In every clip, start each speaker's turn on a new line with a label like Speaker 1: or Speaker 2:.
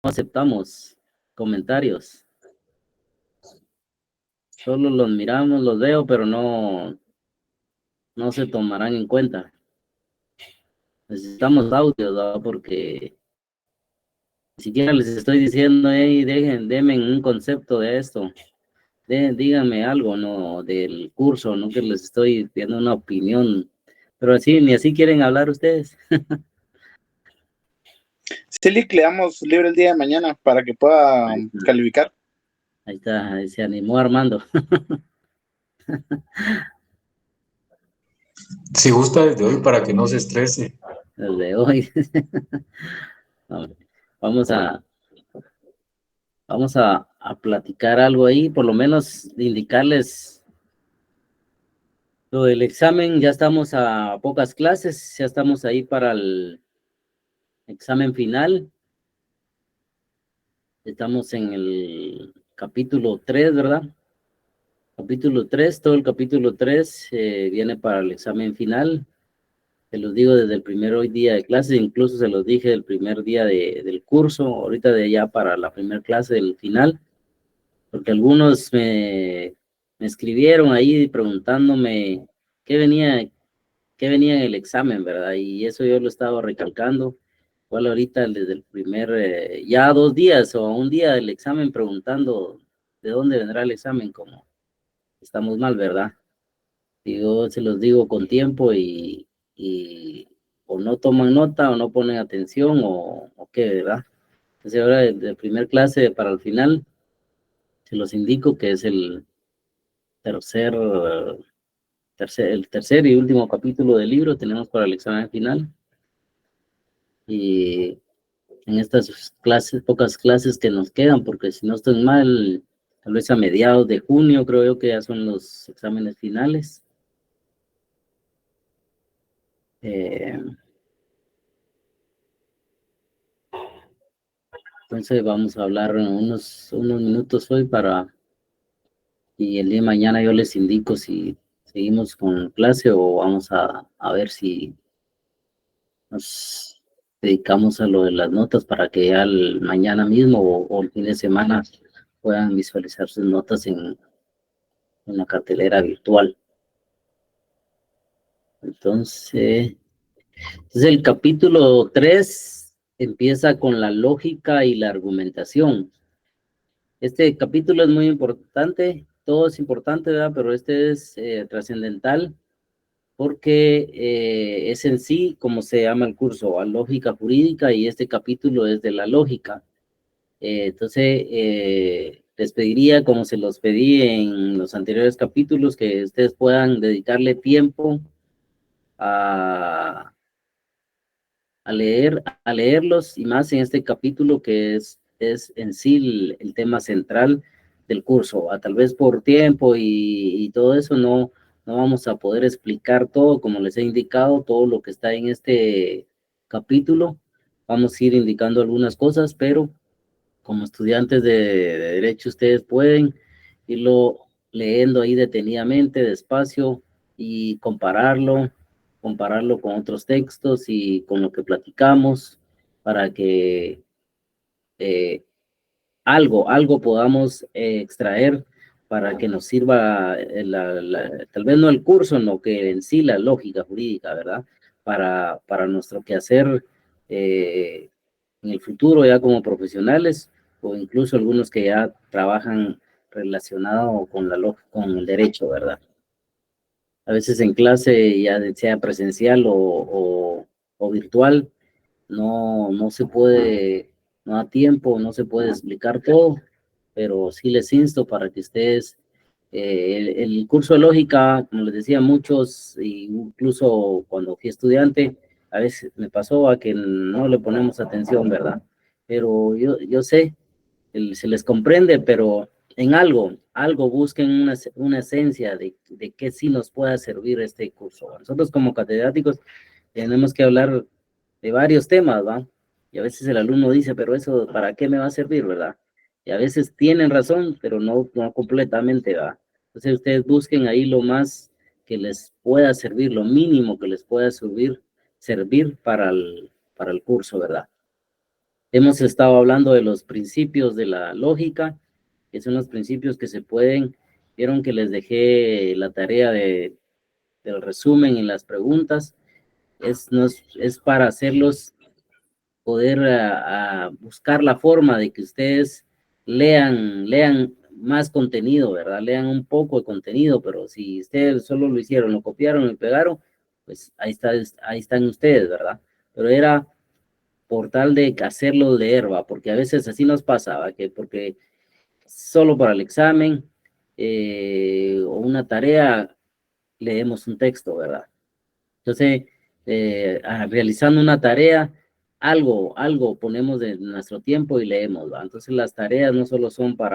Speaker 1: aceptamos comentarios. Solo los miramos, los veo, pero no se tomarán en cuenta. Necesitamos audios, ¿verdad? Porque ni siquiera les estoy diciendo, hey, denme un concepto de esto. Díganme algo, ¿no? Del curso, no que les estoy dando una opinión. Pero así, ni así quieren hablar ustedes.
Speaker 2: Sí, le damos libre el día de mañana para que pueda calificar.
Speaker 1: Ahí está, ahí se animó Armando.
Speaker 3: Si gusta desde hoy para que no se estrese.
Speaker 1: Desde hoy. Vamos a platicar algo ahí, por lo menos indicarles lo del examen. Ya estamos a pocas clases, ya estamos ahí para el examen final. Estamos en el capítulo 3, ¿verdad? Capítulo 3, todo el capítulo 3 viene para el examen final. Se los digo desde el primer hoy día de clase, incluso se los dije el primer día del curso, ahorita de ya para la primera clase del final, porque algunos me escribieron ahí preguntándome qué venía en el examen, ¿verdad? Y eso yo lo estaba recalcando, igual ahorita desde el primer, ya 2 días o un día del examen preguntando de dónde vendrá el examen, como estamos mal, ¿verdad? Y yo se los digo con tiempo y o no toman nota o no ponen atención o qué, ¿verdad? Entonces ahora de primer clase para el final, se los indico que es el tercer, el tercer y último capítulo del libro tenemos para el examen final. Y en estas clases, pocas clases que nos quedan, porque si no estoy mal, tal vez a mediados de junio creo yo que ya son los exámenes finales. Entonces vamos a hablar unos minutos hoy y el día de mañana yo les indico si seguimos con clase o vamos a ver si nos dedicamos a lo de las notas para que ya mañana mismo o el fin de semana puedan visualizar sus notas en la cartelera virtual. Entonces el capítulo 3 empieza con la lógica y la argumentación. Este capítulo es muy importante, todo es importante, ¿verdad? Pero este es trascendental porque es en sí como se llama el curso, a lógica jurídica, y este capítulo es de la lógica. Entonces, les pediría, como se los pedí en los anteriores capítulos, que ustedes puedan dedicarle tiempo a leerlos, y más en este capítulo que es en sí el tema central del curso. Tal vez por tiempo y todo eso no vamos a poder explicar todo, como les he indicado, todo lo que está en este capítulo. Vamos a ir indicando algunas cosas, pero como estudiantes de Derecho ustedes pueden irlo leyendo ahí detenidamente, despacio, y compararlo con otros textos y con lo que platicamos para que algo podamos extraer para que nos sirva tal vez no el curso, no que en sí la lógica jurídica, ¿verdad? Para nuestro quehacer en el futuro ya como profesionales, o incluso algunos que ya trabajan relacionado con con el derecho, ¿verdad? A veces en clase, ya sea presencial o virtual, no se puede, no da tiempo, no se puede explicar todo, pero sí les insto para que ustedes, el curso de lógica, como les decía, muchos, incluso cuando fui estudiante, a veces me pasó a que no le ponemos atención, ¿verdad? Pero yo sé, se les comprende, pero en algo busquen una esencia de qué sí nos pueda servir este curso. Nosotros como catedráticos tenemos que hablar de varios temas, ¿va? Y a veces el alumno dice, pero eso, ¿para qué me va a servir, verdad? Y a veces tienen razón, pero no completamente, ¿va? Entonces ustedes busquen ahí lo más que les pueda servir, lo mínimo que les pueda servir para el curso, ¿verdad? Hemos estado hablando de los principios de la lógica, que son los principios que se pueden, vieron que les dejé la tarea del resumen en las preguntas, es para hacerlos poder buscar la forma de que ustedes lean más contenido, ¿verdad? Lean un poco de contenido, pero si ustedes solo lo hicieron, lo copiaron y pegaron, pues ahí están ustedes, ¿verdad? Pero era por tal de hacerlo leer, ¿va? Porque a veces así nos pasaba, que porque solo para el examen o una tarea leemos un texto, ¿verdad? Entonces, realizando una tarea, algo ponemos de nuestro tiempo y leemos, ¿va? Entonces las tareas no solo son por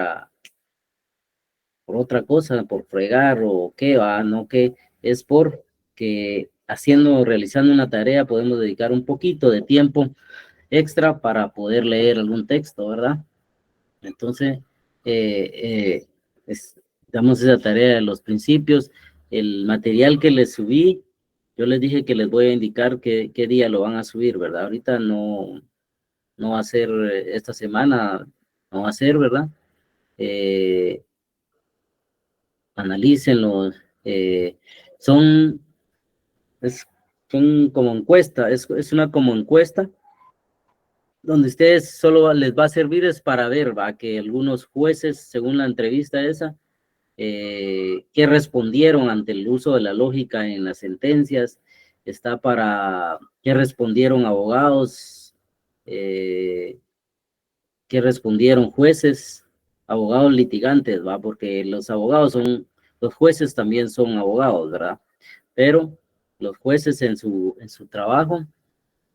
Speaker 1: otra cosa, por fregar o qué, ¿va? No, que es por que realizando una tarea podemos dedicar un poquito de tiempo extra para poder leer algún texto, ¿verdad? Entonces, damos esa tarea de los principios. El material que les subí, yo les dije que les voy a indicar qué día lo van a subir, ¿verdad? Ahorita no va a ser esta semana, no va a ser, ¿verdad? Analícenlo. Son, son como encuesta, es una como encuesta donde ustedes solo les va a servir es para ver, va, que algunos jueces, según la entrevista esa, qué respondieron ante el uso de la lógica en las sentencias, está para qué respondieron abogados, qué respondieron jueces, abogados litigantes, va, porque los jueces también son abogados, ¿verdad? Pero los jueces en su trabajo,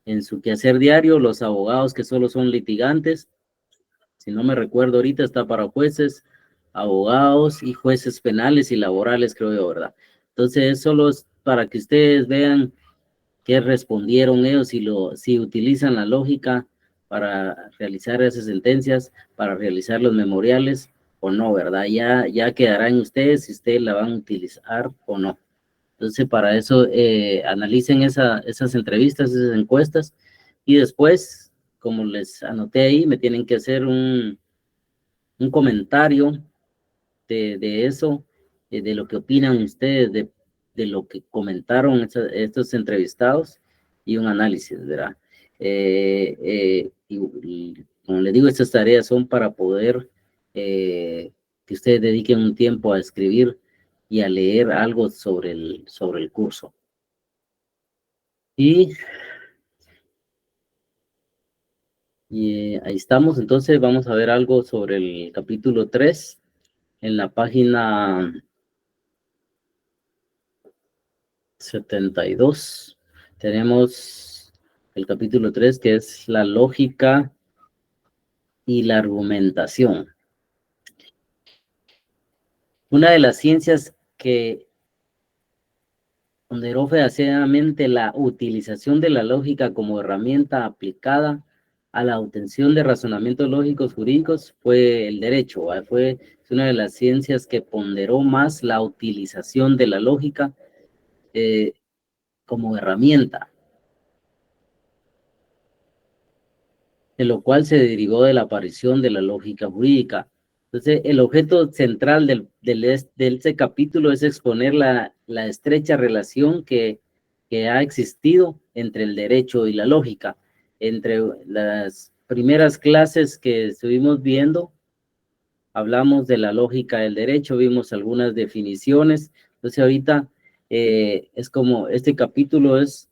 Speaker 1: en su quehacer diario, los abogados que solo son litigantes, si no me recuerdo ahorita, está para jueces, abogados y jueces penales y laborales, creo yo, ¿verdad? Entonces, solo es para que ustedes vean qué respondieron ellos, si utilizan la lógica para realizar esas sentencias, para realizar los memoriales o no, ¿verdad? Ya quedarán ustedes si ustedes la van a utilizar o no. Entonces, para eso, analicen esas entrevistas, esas encuestas, y después, como les anoté ahí, me tienen que hacer un comentario de eso, de lo que opinan ustedes, de lo que comentaron estos entrevistados, y un análisis, ¿verdad? Y como les digo, estas tareas son para poder que ustedes dediquen un tiempo a escribir y a leer algo sobre el curso. Y ahí estamos. Entonces vamos a ver algo sobre el capítulo 3 en la página 72. Tenemos el capítulo 3, que es la lógica y la argumentación. Una de las ciencias que ponderó fehacientemente la utilización de la lógica como herramienta aplicada a la obtención de razonamientos lógicos jurídicos fue el derecho. Fue una de las ciencias que ponderó más la utilización de la lógica como herramienta, de lo cual se derivó de la aparición de la lógica jurídica. Entonces, el objeto central de este capítulo es exponer la estrecha relación que ha existido entre el derecho y la lógica. Entre las primeras clases que estuvimos viendo, hablamos de la lógica del derecho, vimos algunas definiciones. Entonces, ahorita es como este capítulo es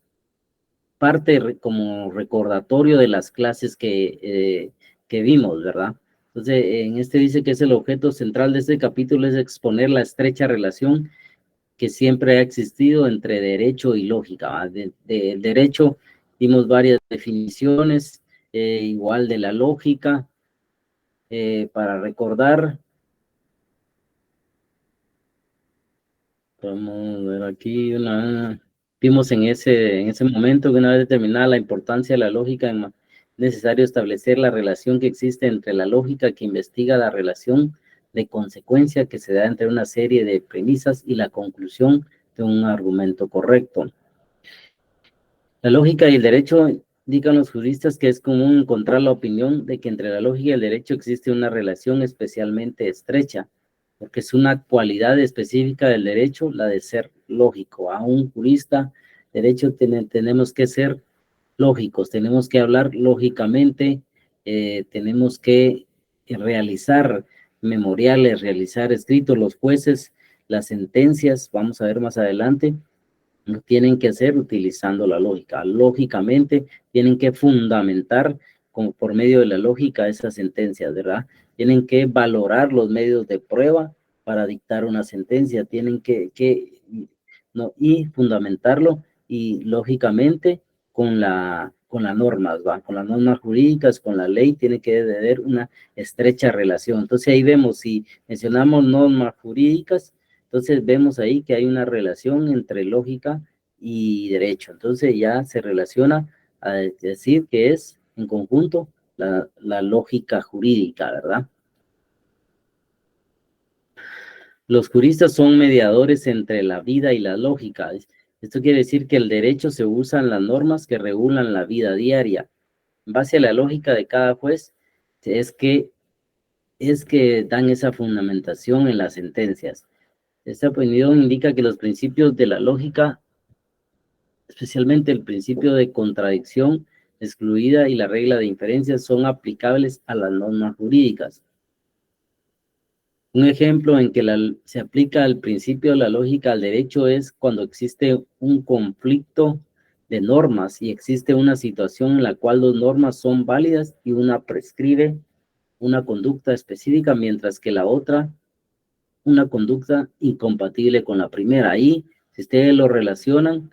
Speaker 1: parte como recordatorio de las clases que vimos, ¿verdad? Entonces, en este dice que es el objeto central de este capítulo es exponer la estrecha relación que siempre ha existido entre derecho y lógica. Del derecho dimos varias definiciones, igual de la lógica, para recordar. Vamos a ver aquí vimos en ese momento que una vez determinada la importancia de la lógica, es necesario establecer la relación que existe entre la lógica que investiga la relación de consecuencia que se da entre una serie de premisas y la conclusión de un argumento correcto. La lógica y el derecho Indican los juristas que es común encontrar la opinión de que entre la lógica y el derecho existe una relación especialmente estrecha, porque es una cualidad específica del derecho, la de ser lógico. A un jurista, derecho, tenemos que ser lógicos, tenemos que hablar lógicamente, tenemos que realizar memoriales, realizar escritos, los jueces, las sentencias, vamos a ver más adelante, lo tienen que hacer utilizando la lógica. Lógicamente, tienen que fundamentar como por medio de la lógica esas sentencias, ¿verdad? Tienen que valorar los medios de prueba para dictar una sentencia, tienen no, y fundamentarlo y lógicamente con las normas, ¿va? Con las normas jurídicas, con la ley, tiene que haber una estrecha relación. Entonces ahí vemos, si mencionamos normas jurídicas, entonces vemos ahí que hay una relación entre lógica y derecho. Entonces ya se relaciona a decir que es en conjunto la lógica jurídica, ¿verdad? Los juristas son mediadores entre la vida y la lógica. Esto quiere decir que el derecho se usa en las normas que regulan la vida diaria. En base a la lógica de cada juez, es que dan esa fundamentación en las sentencias. Esta opinión indica que los principios de la lógica, especialmente el principio de contradicción excluida y la regla de inferencia, son aplicables a las normas jurídicas. Un ejemplo en que se aplica el principio de la lógica al derecho es cuando existe un conflicto de normas y existe una situación en la cual dos normas son válidas y una prescribe una conducta específica, mientras que la otra una conducta incompatible con la primera. Ahí, si ustedes lo relacionan,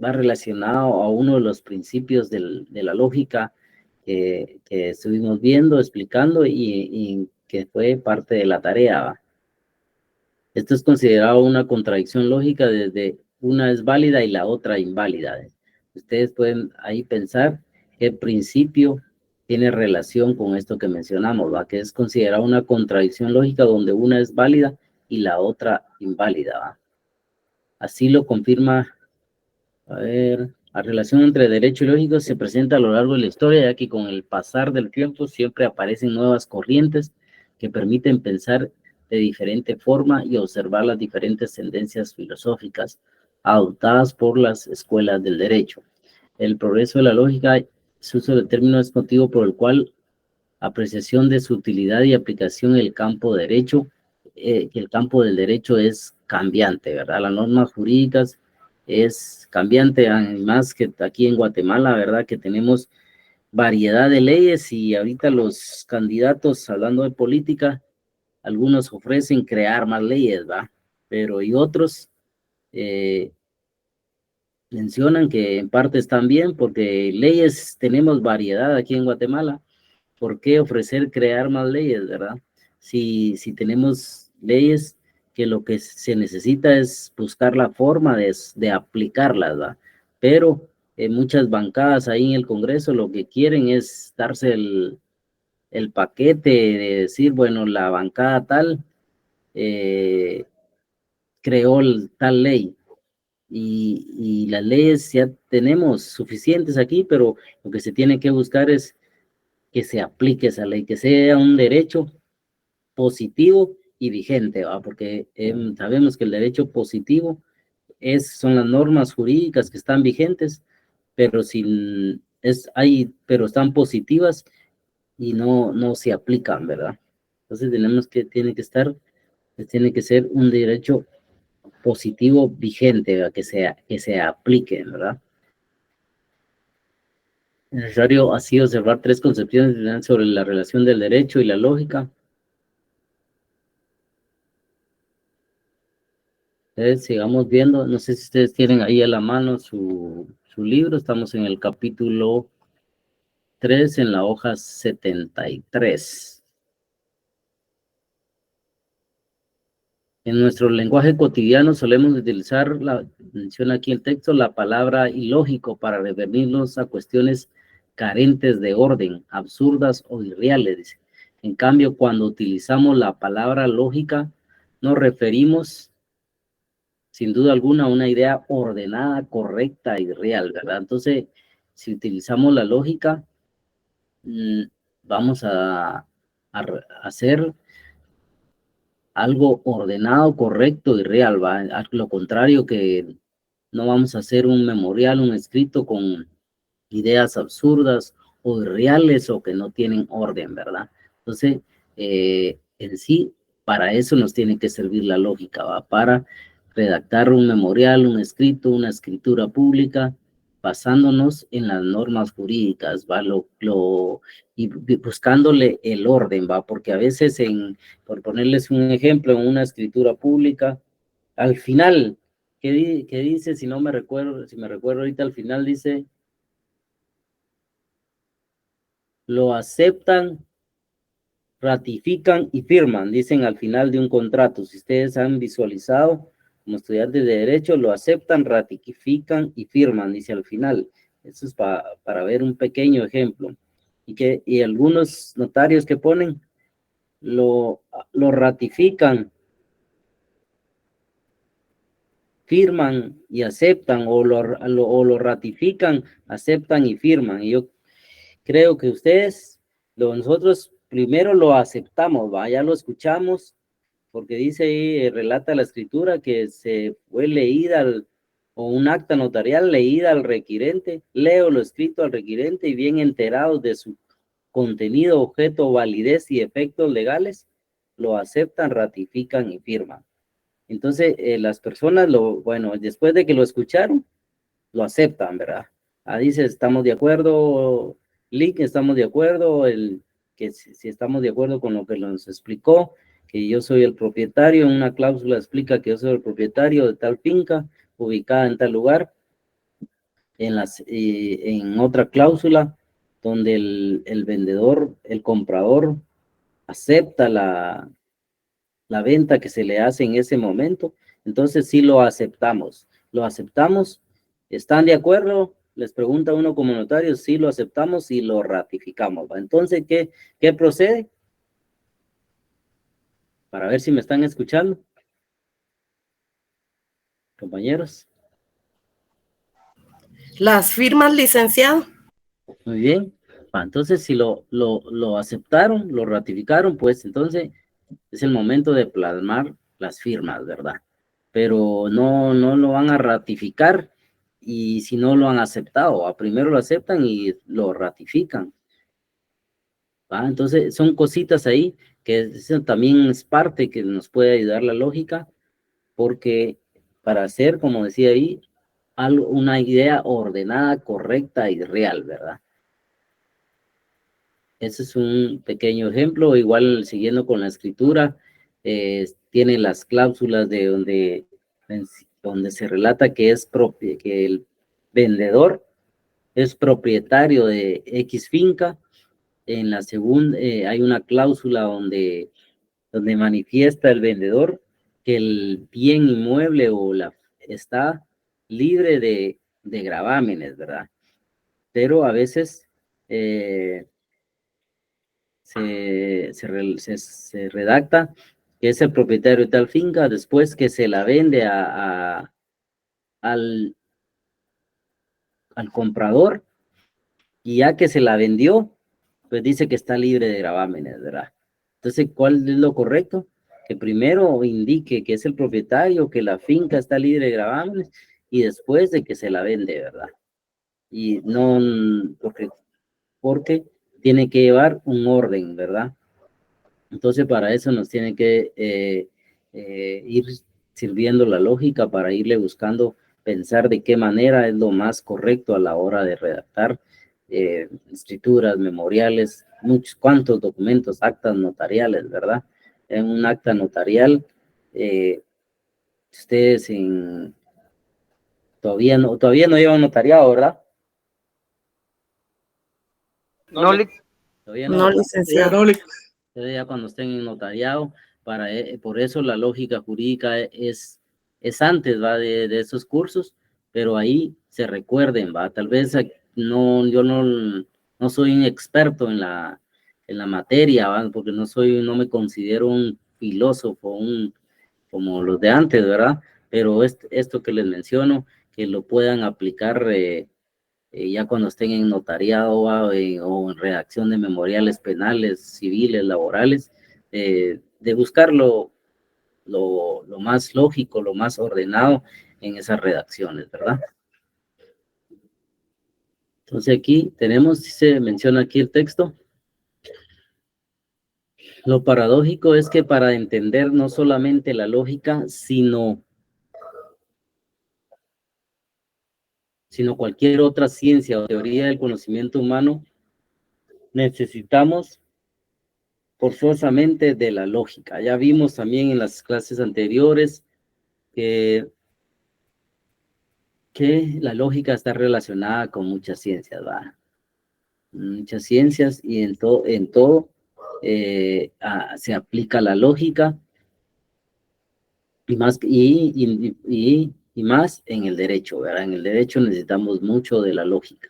Speaker 1: va relacionado a uno de los principios de la lógica que estuvimos viendo, explicando y que fue parte de la tarea, ¿va? Esto es considerado una contradicción lógica desde una es válida y la otra inválida. Ustedes pueden ahí pensar qué principio tiene relación con esto que mencionamos, ¿va? Que es considerado una contradicción lógica donde una es válida y la otra inválida, ¿va? Así lo confirma, a ver, la relación entre derecho y lógica se presenta a lo largo de la historia, ya que con el pasar del tiempo siempre aparecen nuevas corrientes que permiten pensar de diferente forma y observar las diferentes tendencias filosóficas adoptadas por las escuelas del derecho. El progreso de la lógica, su uso del término es motivo por el cual apreciación de su utilidad y aplicación en el campo derecho, que el campo del derecho es cambiante, ¿verdad? Las normas jurídicas es cambiante, además que aquí en Guatemala, ¿verdad? Que tenemos variedad de leyes y ahorita los candidatos, hablando de política, algunos ofrecen crear más leyes, ¿va? Pero y otros mencionan que en parte están bien porque leyes tenemos variedad aquí en Guatemala. ¿Por qué ofrecer crear más leyes, verdad? Si tenemos leyes que lo que se necesita es buscar la forma de aplicarlas, ¿verdad? Pero muchas bancadas ahí en el Congreso lo que quieren es darse el paquete de decir, bueno, la bancada tal creó tal ley y las leyes ya tenemos suficientes aquí, pero lo que se tiene que buscar es que se aplique esa ley, que sea un derecho positivo y vigente, ¿va? Porque sabemos que el derecho positivo son las normas jurídicas que están vigentes, pero pero están positivas y no se aplican, ¿verdad? Entonces tiene que ser un derecho positivo vigente, ¿verdad? Que se aplique, ¿verdad? Es necesario así observar tres concepciones sobre la relación del derecho y la lógica. Entonces, sigamos viendo, no sé si ustedes tienen ahí a la mano su libro, estamos en el capítulo 3, en la hoja 73. En nuestro lenguaje cotidiano solemos utilizar, menciona aquí el texto, la palabra ilógico para referirnos a cuestiones carentes de orden, absurdas o irreales, dice. En cambio, cuando utilizamos la palabra lógica, nos referimos sin duda alguna, una idea ordenada, correcta y real, ¿verdad? Entonces, si utilizamos la lógica, vamos a hacer algo ordenado, correcto y real, ¿va? A lo contrario que no vamos a hacer un memorial, un escrito con ideas absurdas o irreales o que no tienen orden, ¿verdad? Entonces, en sí, para eso nos tiene que servir la lógica, ¿va? Para redactar un memorial, un escrito, una escritura pública, basándonos en las normas jurídicas, ¿va? Y buscándole el orden, ¿va? Porque a veces, por ponerles un ejemplo, en una escritura pública, al final, ¿qué dice? Si me recuerdo ahorita, al final dice, lo aceptan, ratifican y firman, dicen al final de un contrato. Si ustedes han visualizado como estudiantes de derecho, lo aceptan, ratifican y firman, dice al final. Eso es para ver un pequeño ejemplo. Y algunos notarios que ponen, lo ratifican, firman y aceptan, o lo ratifican, aceptan y firman. Y yo creo que nosotros primero lo aceptamos, ¿va? Ya lo escuchamos, porque dice ahí, relata la escritura que se fue leída o un acta notarial leída al requirente, leo lo escrito al requirente y bien enterados de su contenido, objeto, validez y efectos legales, lo aceptan, ratifican y firman. Entonces, las personas, bueno, después de que lo escucharon, lo aceptan, ¿verdad? Dice, estamos de acuerdo, Lick, estamos de acuerdo, que si estamos de acuerdo con lo que nos explicó, que yo soy el propietario, en una cláusula explica que yo soy el propietario de tal finca, ubicada en tal lugar, en otra cláusula, donde el vendedor, el comprador, acepta la venta que se le hace en ese momento, entonces sí lo aceptamos, ¿están de acuerdo? Les pregunta uno como notario, sí lo aceptamos y lo ratificamos, ¿va? Entonces, ¿qué procede? Para ver si me están escuchando, compañeros.
Speaker 4: Las firmas, licenciado.
Speaker 1: Muy bien. Entonces, si lo aceptaron, lo ratificaron, pues entonces es el momento de plasmar las firmas, ¿verdad? Pero no lo van a ratificar y si no lo han aceptado, primero lo aceptan y lo ratifican, ¿va? Entonces son cositas ahí que eso también es parte que nos puede ayudar la lógica, porque para hacer, como decía ahí, una idea ordenada, correcta y real, ¿verdad? Ese es un pequeño ejemplo, igual siguiendo con la escritura, tiene las cláusulas de donde se relata que que el vendedor es propietario de X finca. En la segunda hay una cláusula donde manifiesta el vendedor que el bien inmueble está libre de gravámenes, ¿verdad? Pero a veces se redacta que es el propietario de tal finca después que se la vende al comprador, y ya que se la vendió, pues dice que está libre de gravámenes, ¿verdad? Entonces, ¿cuál es lo correcto? Que primero indique que es el propietario, que la finca está libre de gravámenes, y después de que se la vende, ¿verdad? Y no, porque tiene que llevar un orden, ¿verdad? Entonces, para eso nos tiene que ir sirviendo la lógica para irle buscando, pensar de qué manera es lo más correcto a la hora de redactar escrituras, memoriales, cuantos documentos, actas notariales, ¿verdad? En un acta notarial, ustedes todavía no llevan notariado, ¿verdad? Todavía no,
Speaker 4: No,
Speaker 1: ¿verdad?
Speaker 4: licenciado.
Speaker 1: Ya cuando estén en notariado, por eso la lógica jurídica es antes, ¿va? De esos cursos, pero ahí se recuerden, ¿va? Tal vez yo no soy un experto en la materia, ¿va? Porque no me considero un filósofo, como los de antes, ¿verdad? Pero esto que les menciono, que lo puedan aplicar ya cuando estén en notariado o en redacción de memoriales penales, civiles, laborales, de buscarlo lo más lógico, lo más ordenado en esas redacciones, ¿verdad? Entonces aquí tenemos, se menciona aquí el texto. Lo paradójico es que para entender no solamente la lógica, sino cualquier otra ciencia o teoría del conocimiento humano, necesitamos forzosamente de la lógica. Ya vimos también en las clases anteriores que la lógica está relacionada con muchas ciencias, ¿va? Muchas ciencias, y en todo se aplica la lógica, y más en el derecho, ¿verdad? En el derecho necesitamos mucho de la lógica.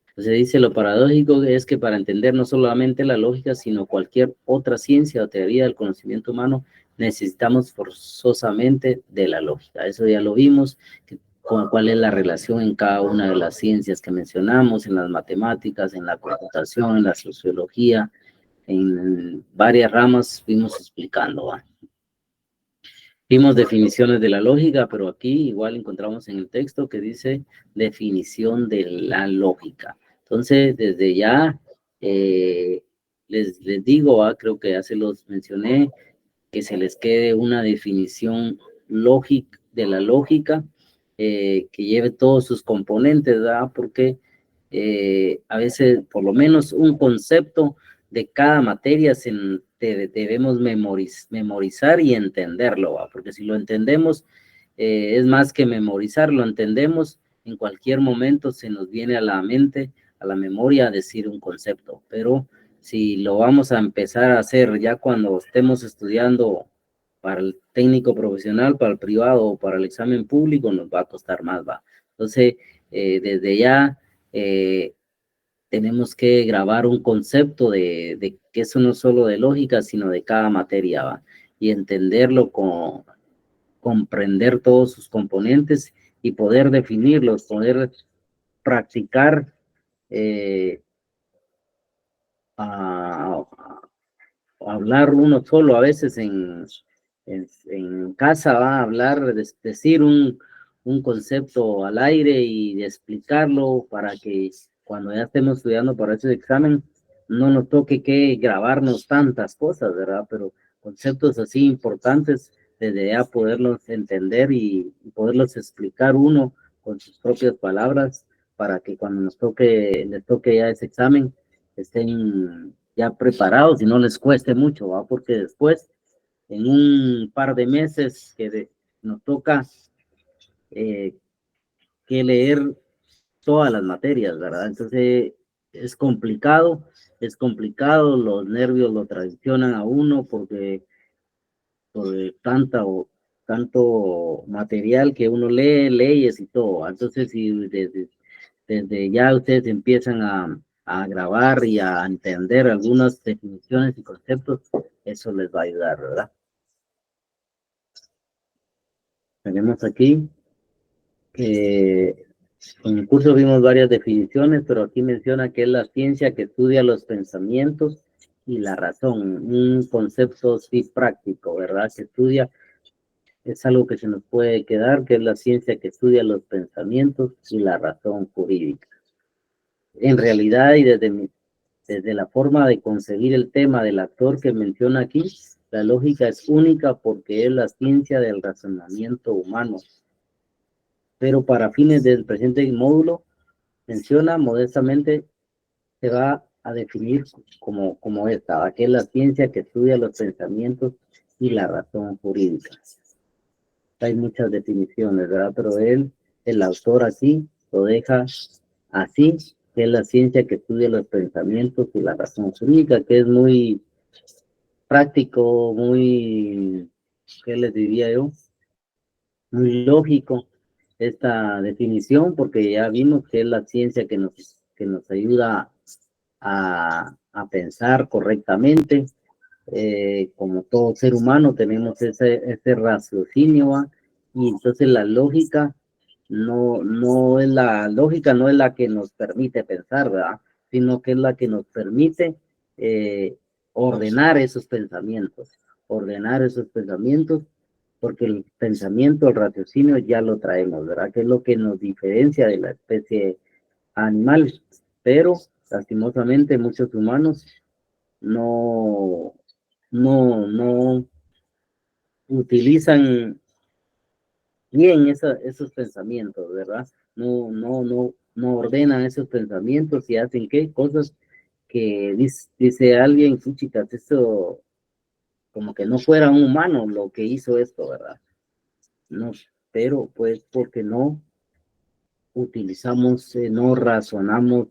Speaker 1: Entonces dice, lo paradójico es que para entender no solamente la lógica, sino cualquier otra ciencia o teoría del conocimiento humano, necesitamos forzosamente de la lógica. Eso ya lo vimos, cuál es la relación en cada una de las ciencias que mencionamos, en las matemáticas, en la computación, en la sociología, en varias ramas fuimos explicando, ¿va? Vimos definiciones de la lógica, pero aquí igual encontramos en el texto que dice definición de la lógica. Entonces, desde ya les digo, creo que ya se los mencioné, que se les quede una definición lógica de la lógica, que lleve todos sus componentes, ¿verdad? Porque a veces, por lo menos un concepto de cada materia debemos memorizar y entenderlo, ¿va? Porque si lo entendemos, es más que memorizar, lo entendemos, en cualquier momento se nos viene a la mente, a la memoria, decir un concepto, pero si lo vamos a empezar a hacer ya cuando estemos estudiando para el técnico profesional, para el privado o para el examen público, nos va a costar más, ¿va? Entonces, desde ya tenemos que grabar un concepto de que eso no es solo de lógica, sino de cada materia, ¿va? Y entenderlo, comprender todos sus componentes y poder definirlos, poder practicar a hablar uno solo a veces en casa, va a hablar, decir un concepto al aire y de explicarlo para que cuando ya estemos estudiando para ese examen no nos toque que grabarnos tantas cosas, ¿verdad? Pero conceptos así importantes, desde ya poderlos entender y poderlos explicar uno con sus propias palabras para que cuando les toque ya ese examen, estén ya preparados y no les cueste mucho, ¿va? Porque después, en un par de meses que nos toca que leer todas las materias, ¿verdad? Entonces es complicado, los nervios lo traicionan a uno porque por tanto material que uno lee, leyes y todo. Entonces, si desde ya ustedes empiezan a grabar y a entender algunas definiciones y conceptos, eso les va a ayudar, ¿verdad? Tenemos aquí que en el curso vimos varias definiciones, pero aquí menciona que es la ciencia que estudia los pensamientos y la razón, un concepto sí práctico, ¿verdad? Que estudia, es algo que se nos puede quedar, que es la ciencia que estudia los pensamientos y la razón jurídica. En realidad, y desde la forma de concebir el tema del actor que menciona aquí, la lógica es única porque es la ciencia del razonamiento humano. Pero para fines del presente módulo, menciona modestamente, se va a definir como esta, que es la ciencia que estudia los pensamientos y la razón jurídica. Hay muchas definiciones, ¿verdad? Pero el autor aquí, lo deja así, que es la ciencia que estudia los pensamientos y la razón jurídica, que es muy práctico, muy, ¿qué les diría yo? Muy lógico esta definición, porque ya vimos que es la ciencia que nos ayuda a pensar correctamente. Como todo ser humano tenemos ese raciocinio, ¿va? Y entonces la lógica no es la lógica, no es la que nos permite pensar, ¿verdad? Sino que es la que nos permite ordenar esos pensamientos, porque el pensamiento, el raciocinio ya lo traemos, ¿verdad? Que es lo que nos diferencia de la especie animal, pero lastimosamente muchos humanos no utilizan bien esos pensamientos, ¿verdad? No ordenan esos pensamientos y hacen ¿qué? Cosas que dice alguien, chicas, eso como que no fuera un humano lo que hizo esto, ¿verdad? No, pero pues porque no utilizamos, no razonamos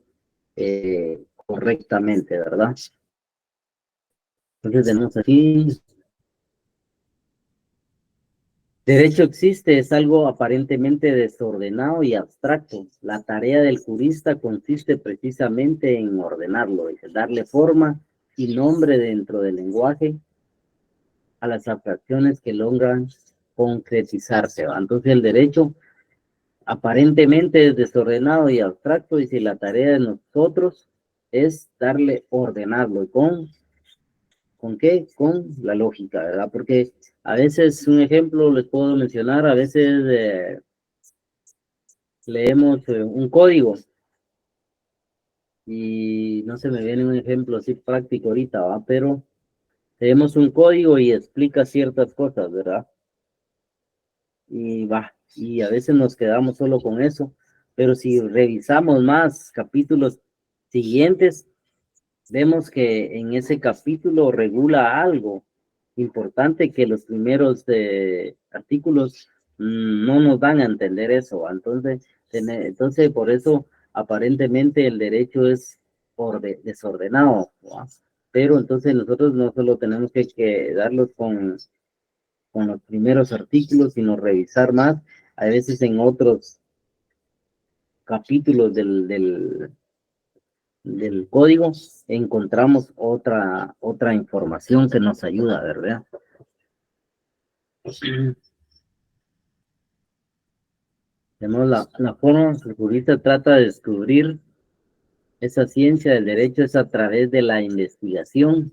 Speaker 1: correctamente, ¿verdad? Entonces tenemos aquí, derecho existe, es algo aparentemente desordenado y abstracto. La tarea del jurista consiste precisamente en ordenarlo, es darle forma y nombre dentro del lenguaje a las abstracciones que logran concretizarse, ¿va? Entonces el derecho aparentemente es desordenado y abstracto, y si la tarea de nosotros es darle, ordenarlo, ¿con qué? Con la lógica, ¿verdad? Porque a veces, un ejemplo les puedo mencionar, a veces leemos un código y no se me viene un ejemplo así práctico ahorita, ¿va? Pero leemos un código y explica ciertas cosas, ¿verdad? Y a veces nos quedamos solo con eso, pero si revisamos más capítulos siguientes, vemos que en ese capítulo regula algo importante que los primeros artículos no nos dan a entender eso. Entonces, por eso aparentemente el derecho es desordenado, ¿va? Pero entonces nosotros no solo tenemos que quedarlos con los primeros artículos, sino revisar más. A veces en otros capítulos del código encontramos otra información que nos ayuda, ¿verdad? Tenemos la forma que el jurista trata de descubrir esa ciencia del derecho es a través de la investigación.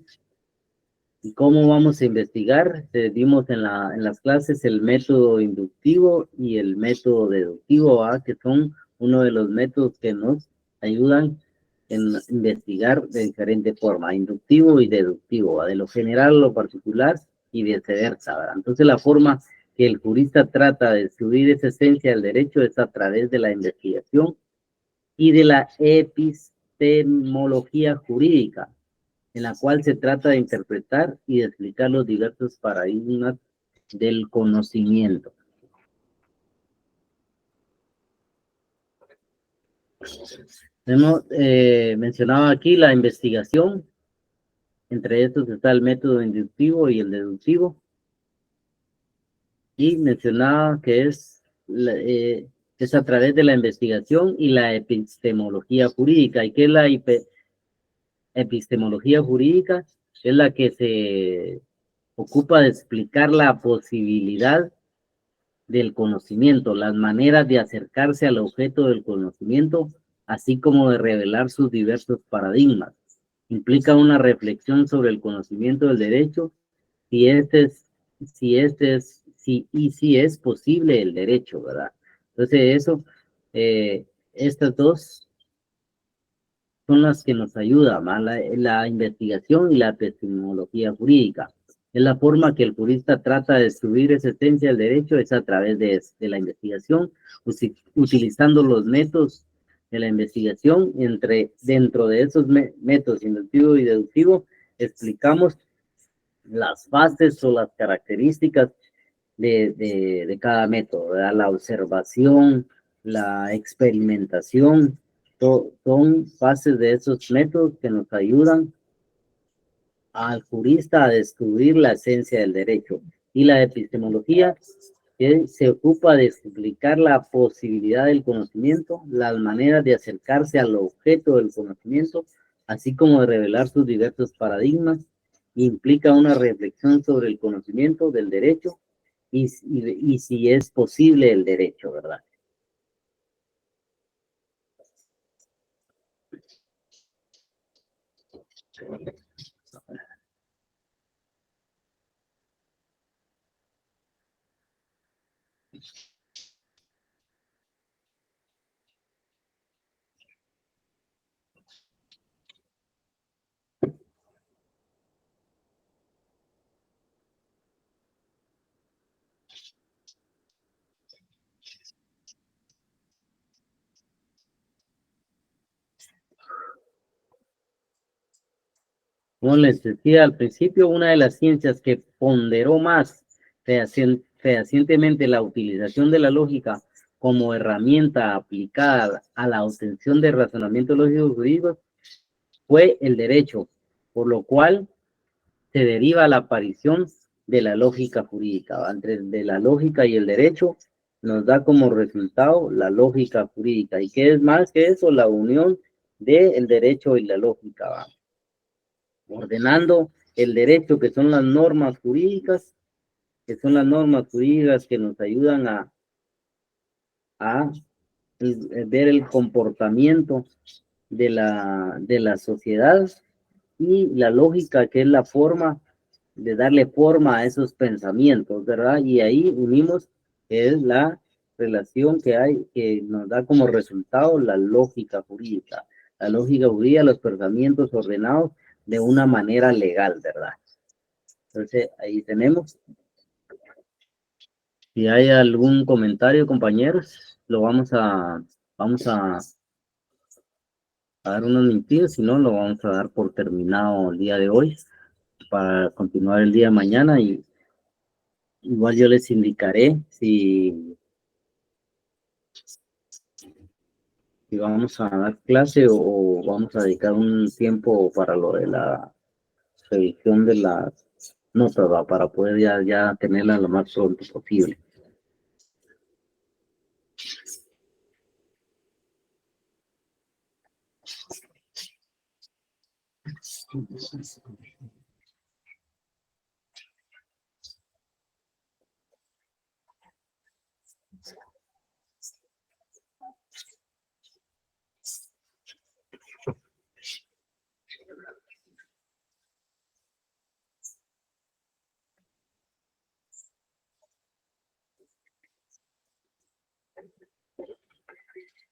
Speaker 1: ¿Y cómo vamos a investigar? Vimos en las clases el método inductivo y el método deductivo, ¿va? Que son uno de los métodos que nos ayudan en investigar de diferente forma, inductivo y deductivo, ¿va? De lo general a lo particular y viceversa, ¿verdad? Entonces la forma que el jurista trata de descubrir esa esencia del derecho es a través de la investigación y de la epistemología jurídica, en la cual se trata de interpretar y de explicar los diversos paradigmas del conocimiento. Mencionaba aquí la investigación, entre estos está el método inductivo y el deductivo, y mencionaba que es a través de la investigación y la epistemología jurídica. ¿Y qué es la epistemología jurídica? Es la que se ocupa de explicar la posibilidad del conocimiento, las maneras de acercarse al objeto del conocimiento, así como de revelar sus diversos paradigmas. Implica una reflexión sobre el conocimiento del derecho, si es posible el derecho, ¿verdad? Entonces estas dos son las que nos ayudan, la investigación y la epistemología jurídica. Es la forma que el jurista trata de descubrir esa esencia del derecho, es a través de la investigación, utilizando los métodos de la investigación. Dentro de esos métodos inductivo y deductivo, explicamos las fases o las características de cada método, ¿verdad? La observación, la experimentación, son fases de esos métodos que nos ayudan al jurista a descubrir la esencia del derecho. Y la epistemología, que se ocupa de explicar la posibilidad del conocimiento, las maneras de acercarse al objeto del conocimiento, así como de revelar sus diversos paradigmas. Implica una reflexión sobre el conocimiento del derecho y si es posible el derecho, ¿verdad? Como les decía al principio, una de las ciencias que ponderó más fehacientemente la utilización de la lógica como herramienta aplicada a la obtención de razonamientos lógicos jurídicos fue el derecho, por lo cual se deriva la aparición de la lógica jurídica. Entre de la lógica y el derecho nos da como resultado la lógica jurídica. ¿Y qué es más que eso? La unión del derecho y la lógica, ¿va? Ordenando el derecho, que son las normas jurídicas, que nos ayudan a ver el comportamiento de la sociedad, y la lógica, que es la forma de darle forma a esos pensamientos, ¿verdad? Y ahí unimos, que es la relación que hay, que nos da como resultado la lógica jurídica. La lógica jurídica, los pensamientos ordenados de una manera legal, ¿verdad? Entonces, ahí tenemos. Si hay algún comentario, compañeros, lo vamos a dar unos minutitos, si no, lo vamos a dar por terminado el día de hoy, para continuar el día de mañana. Y igual yo les indicaré si vamos a dar clase o vamos a dedicar un tiempo para lo de la revisión de las notas, ¿va? Para poder ya tenerla lo más pronto posible.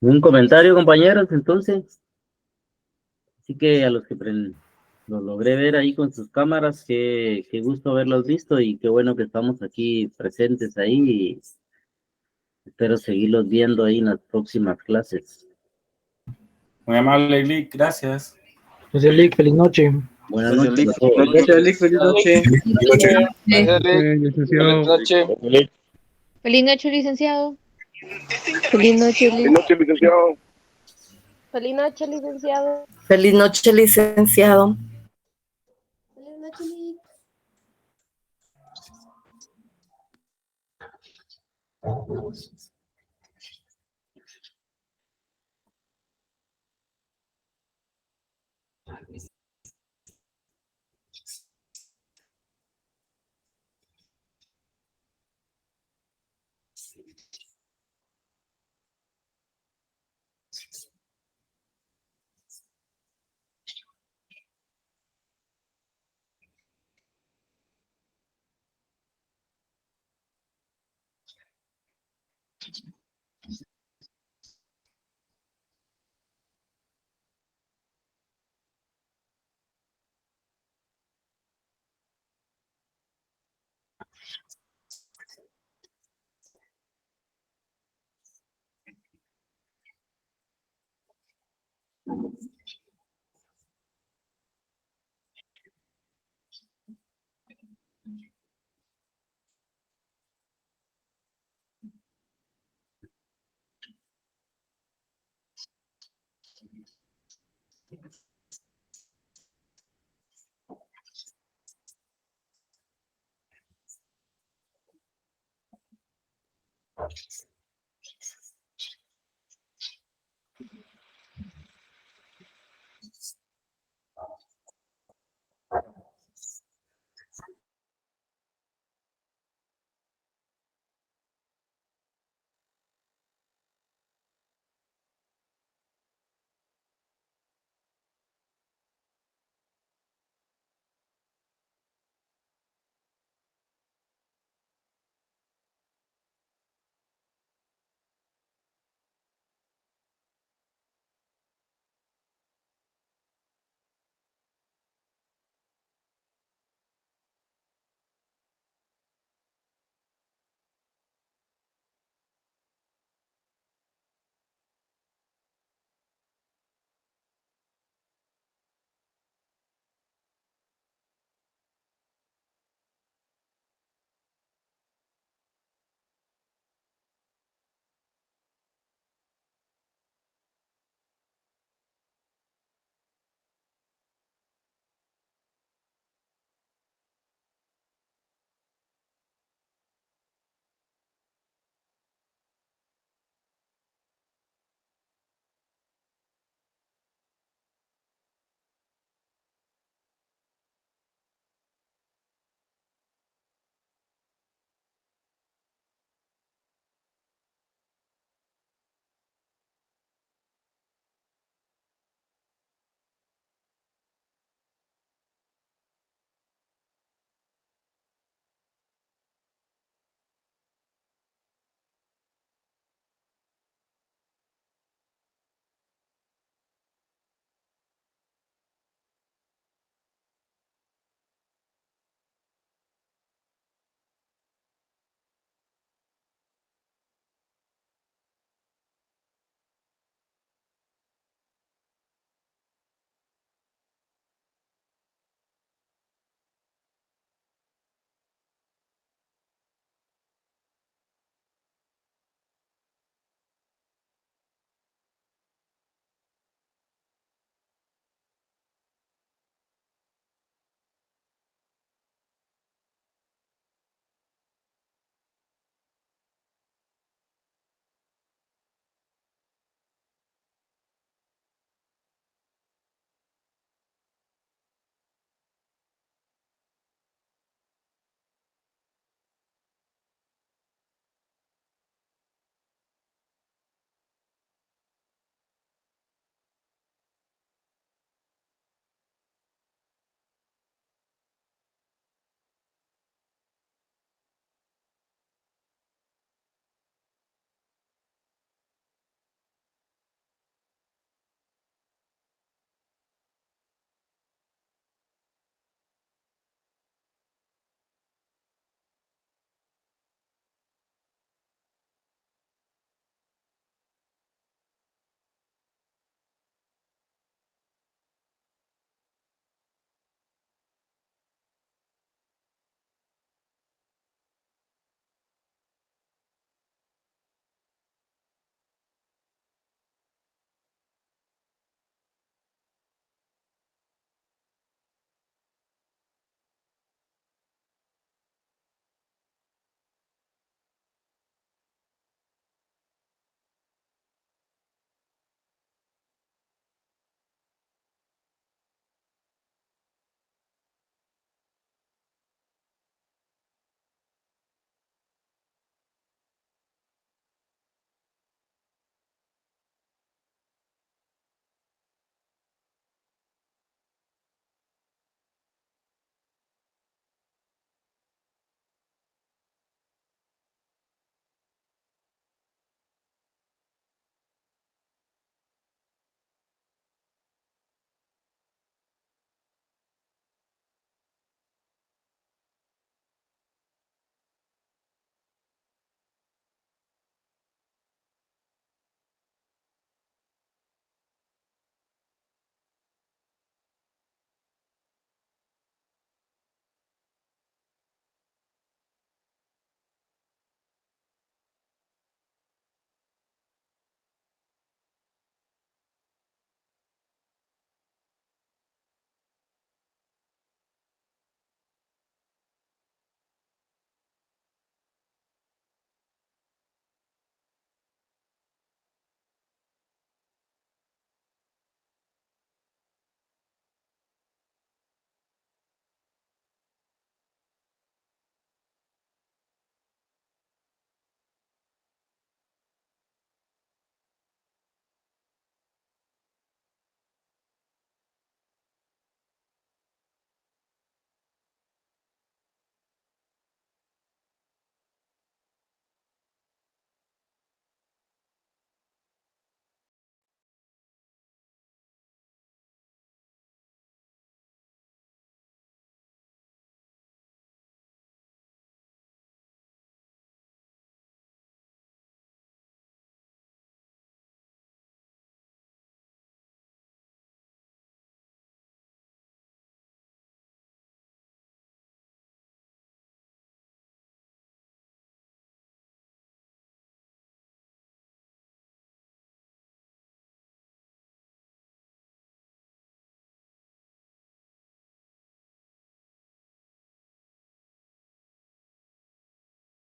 Speaker 1: Un comentario, compañeros, entonces. Así que a los que lo logré ver ahí con sus cámaras, qué gusto haberlos visto y qué bueno que estamos aquí presentes ahí, y espero seguirlos viendo ahí en las próximas clases.
Speaker 5: Muy amable, Lick, gracias.
Speaker 6: Gracias, Lick, feliz noche.
Speaker 1: Buenas
Speaker 2: Gracias,
Speaker 1: noches
Speaker 2: Lick.
Speaker 1: a todos.
Speaker 2: Gracias, Lick. Feliz noche.
Speaker 7: Gracias,
Speaker 2: Feliz noche.
Speaker 7: Feliz noche, licenciado.
Speaker 8: Feliz noche,
Speaker 9: Buenas noches, licenciado.
Speaker 8: Feliz noche, licenciado.
Speaker 4: Feliz noche, licenciado.
Speaker 8: Feliz noche, Lick.